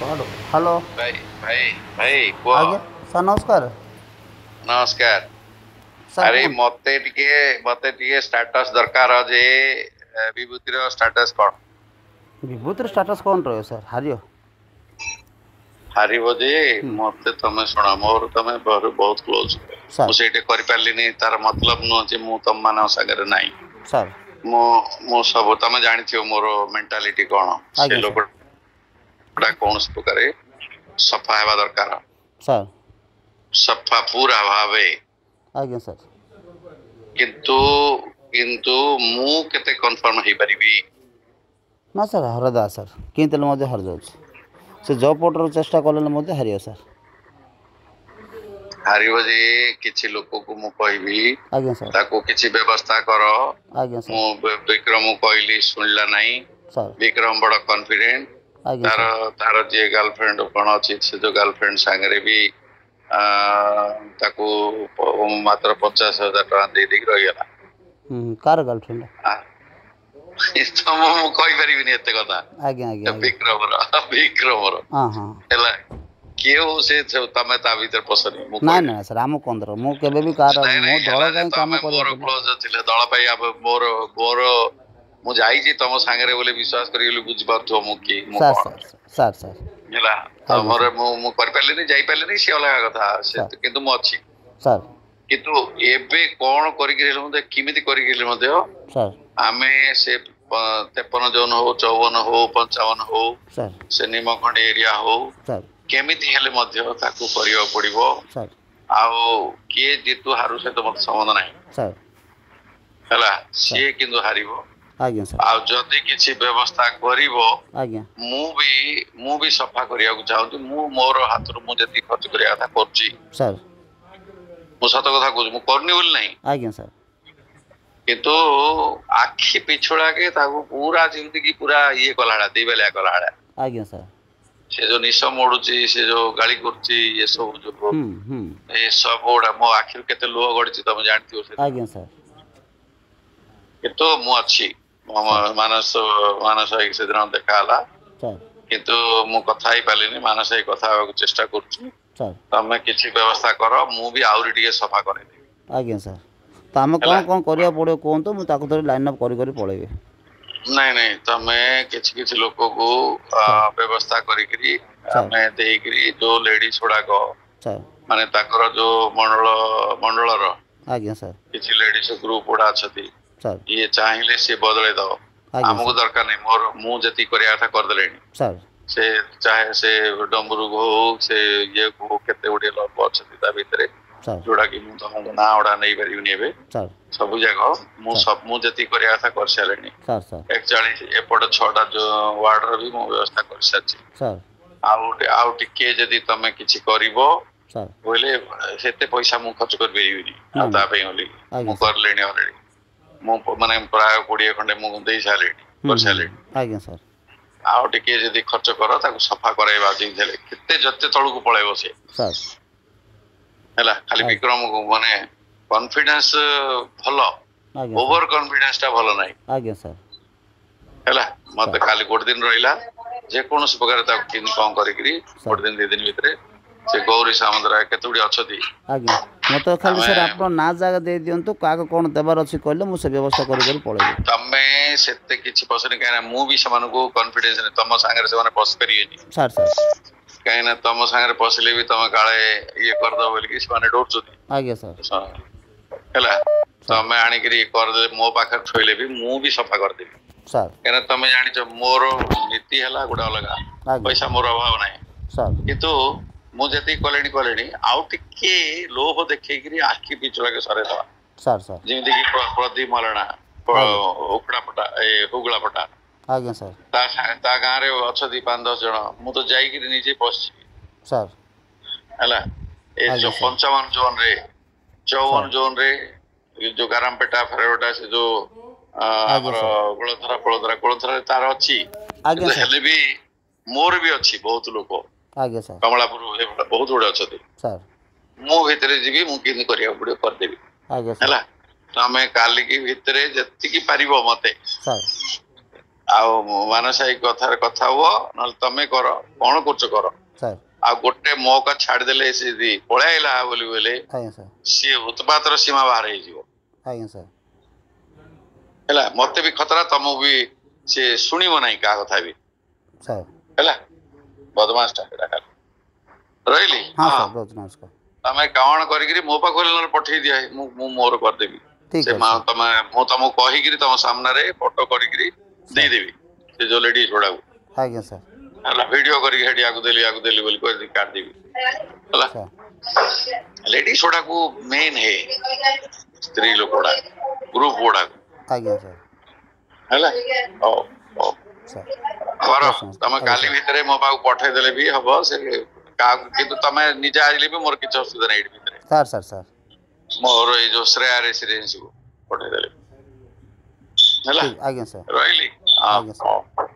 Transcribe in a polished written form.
Hello hello भाई भाई भाई कुह आज्ञा सर नमस्कार नमस्कार। सर अरे कौन मते टिके स्टेटस दरकार जे विभूतिर स्टेटस कौन विभूतिर स्टाटस कौन रहे सर हारियो हारिबो जे मते तमे सुना मोर तमे बहुत क्लोज सर मुझे करि पारलिनी तार मतलब नो जे मु तम मान सागर नाही सर मो मो सब तमे जानिथियो मोर मेंटालिटी कोन से आज्ञा सर लोकटा कोन प्रकार सफा हेबा दरकार सर सफा पूरा भावे आज्ञा सर किंतु किंतु मु केते कन्फर्म हे परिबी ना सर हरदा सर किंतु मध्य हर जाउछ से जॉब पोर्टर चेष्टा कले हारियो सर हारिबो जे किछि लोक को मु कहबी आज्ञा सर ताको किछि व्यवस्था करो आज्ञा मु सर विक्रम कहली सुनला नाही सर विक्रम बड़ कॉन्फिडेंट आज्ञा तार सर तार जे गर्लफ्रेंड कोन अछि से जो गर्लफ्रेंड संगरे भी ताको मात्र 50,000 टका दे दे रहिला कार गर्लफ्रेंड तो मु कहि परिबिनी एते कथा आज्ञा आज्ञा विक्रम हाँ हाँ हेला केउ से तमे ता भीतर पसनी मु ना ना सर आम कंदर मु केबे भी कार नहीं मो नहीं दल हेला जे ପାଇଁ କାମ तमे କରିବା मोर ପିଲା क्लोज थिले दल पई अब मोर मोर मु जाईची तम सांगरे बोले विश्वास करी बोले बुझ पाथो मु की मु सर कोन सर सर सर हेला आज्ञा तमरे सर मु कर पालेनी जाई पालेनी से अलग कथा से सर किंतु मु अछि सर किंतु एबे कोन करि गेले मते किमिति करि गेले मते सर आमे से 53 जोन हो 54 हो 55 हो सर से निमखंड एरिया हो सर केमिति हेले मध्य ताकू करियो पड़िबो सर आउ किए जीतु हारु से तो मत संबंध नाही सर हैला सर सी किंतु हारिबो आज्ञा सर आ जदि किछि व्यवस्था करिवो आज्ञा मु भी सफा करिया को चाहूँ मु मोर हाथ मु जति खर्च करिया था करछि सर मु सत कथा कहूँ मु करनी बोली नाही आज्ञा सर किंतु आखि पिछुड़ा के ताको पूरा जिंदगी की पूरा ये कलाड़ा दिबेला कलाड़ा आज्ञा सर से जो निश मोड़ुची से जो गाली करछि ये सब जो ए सब ओडा मो आखिर केते लोह गडछि तम जानथियो से आज्ञा सर किंतु मु अछि मानस मानस एक से दिन देखा हला सर किंतु मु कथा ही पालिनी मानस एक कथा को चेष्टा करछि सर तमे किछि व्यवस्था करो मु भी आउरी टिके सफा करे देबी आज्ञा सर तो आम कौन कौन करिया पड़ो कहतु मुझे धरी लाइन अप करी पलैबी नहीं नहीं तमे किछि किछि लोक को सर व्यवस्था करिकरी सर हमें देइकरी जो लेडीज गुडा को सर माने ताकर जो मंडल रो आज्ञा सर किछि लेडीज ग्रुप गुडा अछती सर ये चाहिले से बदले दो आज्ञा हमको सर दरकार नहीं मोर मु जति करिया था कर देलेनी सर से चाहे से डम्बरू हो से ये को केते उडे लोक अछती ता भीतर सर जोड़ा कि मु तुमको ना ओडा नहीं परिबनी एबे सर सब जगह मु सर सब मु जति करिया था कर सालेनी सर सर 41 एपट 6टा जो वार्ड रो भी मु व्यवस्था कर साची सर आउ टिके जदी तमे किछि करिवो सर बोले सेते पैसा मु खर्च कर बेइनी आ नहीं ता नहीं पे ओली आज्ञा मु सर कर लेनी ऑलरेडी मु माने प्राय 20 खंडे मु देई सालेनी कर सालेनी आज्ञा सर आउ टिके जदी खर्च करो ताको सफा कराइबा जिंदले केते जत्ते तळु को पळेबो से सर हैला खाली विक्रम को माने कॉन्फिडेंस भलो आज्ञा ओवर कॉन्फिडेंस ता भलो नाही आज्ञा सर हैला मते खाली गोट दिन रहिला जे कोनस प्रकार ता किन कोन करिकरी सर गोट दिन दे दिन भितरे से गौरी सामंतरा केतुडी अछती आज्ञा मत खाली सर हमें आप ना जगह दे दिंतु क्या कौन देवार अच्छी कहले मुझे व्यवस्था करी पलैबी तमे सेते किछि पसने कहना मु भी समान को कॉन्फिडेंस ने तम संगे से माने पस करियेनी सर सर कहना तम संगे पसले भी तम काळे ये कर दो बोल कि माने डोरचुती आज्ञा सर हैला तमे आनी करी कर दे मो पाखर छोइले भी मु भी सफा कर देबी सर कहना तमे जानि छ मोर नीति हैला गुडा लगा आज्ञा पैसा मोर अभाव नाही सर किंतु मु जति कलेनी आउ टिके लोभ देखैकरी आखि पिछुला के सरे दवा सर सर जेमि कि प्रदीप मलना उकड़ा पटा ए हुगला पटा आज्ञा सर ता गाँव रे अछती 5-10 जन मु तो जाई निजे पस सर हैला ए जो 55 जोन रे 54 जोन रे जो गारामपेटा फेरवटा से जो हमर गोळधरा तार अछि आज्ञा सर हेले भी मोर भी अछि बहुत लोक आज्ञा सर कमलापुर बहुत गुड़े अच्छे सर मु भितर जीवी मु किन करिया पड़ियो कर देबी आज्ञा सर हैला तमे काली की भितरे जति की पारिबो मते सर ଆଉ ମାନସାଇ କଥାରେ କଥା ହୁଅ ନହେଲେ ତମେ କର କଣ କରୁଛ କର ସାର୍ ଆଉ ଗୋଟେ ମौका ଛାଡ଼ିଦେଲେ ସେ ଯଦି ପଳାଇଲା ବୋଲି ବୋଲେ ଆଜ୍ଞା ସାର୍ ସିଏ ଉତ୍ପାତର ସୀମା ବାହାର ହେଇଯିବ ଆଜ୍ଞା ସାର୍ ହେଲା ମତେ ବି ଖତରା ତମକୁ ବି ସେ ଶୁଣିବ ନାହିଁ କାହା କଥା ବି ସାର୍ ହେଲା ବଦମାସଟା ଏଟା ଖାଲି ରହିଲି ହଁ ହଁ ସାର୍ ରହୁଛି ନମସ୍କାର ତମେ କଣ କରିକିରି ମୋ ପାଖକୁ ନହେଲେ ପଠେଇ ଦିଅ ମୁଁ ମୋର କରିଦେବି ଠିକ୍ ସେ ଅଛି ସାର୍ ତମେ ମୁଁ ତମକୁ କହିକିରି ତମ ସାମ୍ନାରେ ଫଟୋ କରିକିରି ଦେଇଦେବି ସେ ଯୋଉ ଲେଡି ଛୋଡ଼ାକୁ ଆଜ୍ଞା ସାର୍ ହେଲା ଭିଡିଓ କରିକି ହେଠି ଆକୁ ଦେଲି ବୋଲି କହିକି କାଟିଦେବି ହେଲା ସାର୍ ଲେଡି ଛୋଡ଼ାକୁ ମେନ୍ ହେ ସ୍ତ୍ରୀ ଲୋକଗୁଡା ଗ୍ରୁପ ଗୁଡାକୁ ଆଜ୍ଞା ସାର୍ ହେଲା ହଉ ହଉ ସାର୍ କର ରହୁଛି ନମସ୍କାର ତମେ ଆଜ୍ଞା କାଲି ସାର୍ ଭିତରେ ମୋ ପାଖକୁ ପଠେଇଦେଲେ ବି ହବ ସେ କାହାକୁ କିନ୍ତୁ ତମେ ନିଜେ ଆସିଲେ ବି ମୋର କିଛି ଅସୁବିଧା ନାହିଁ ଏଇଠି ଭିତରେ ସାର୍ ସାର୍ ସାର୍ ମୋର ଏଇ ଯୋଉ ଶ୍ରେୟା ରେସିଡେନ୍ସିକୁ ପଠେଇଦେଲେ ହେଲା ଠିକ୍ ଆଜ୍ଞା ସାର୍ ରହିଲି ହଁ ଆଜ୍ଞା ସାର୍ ହଉ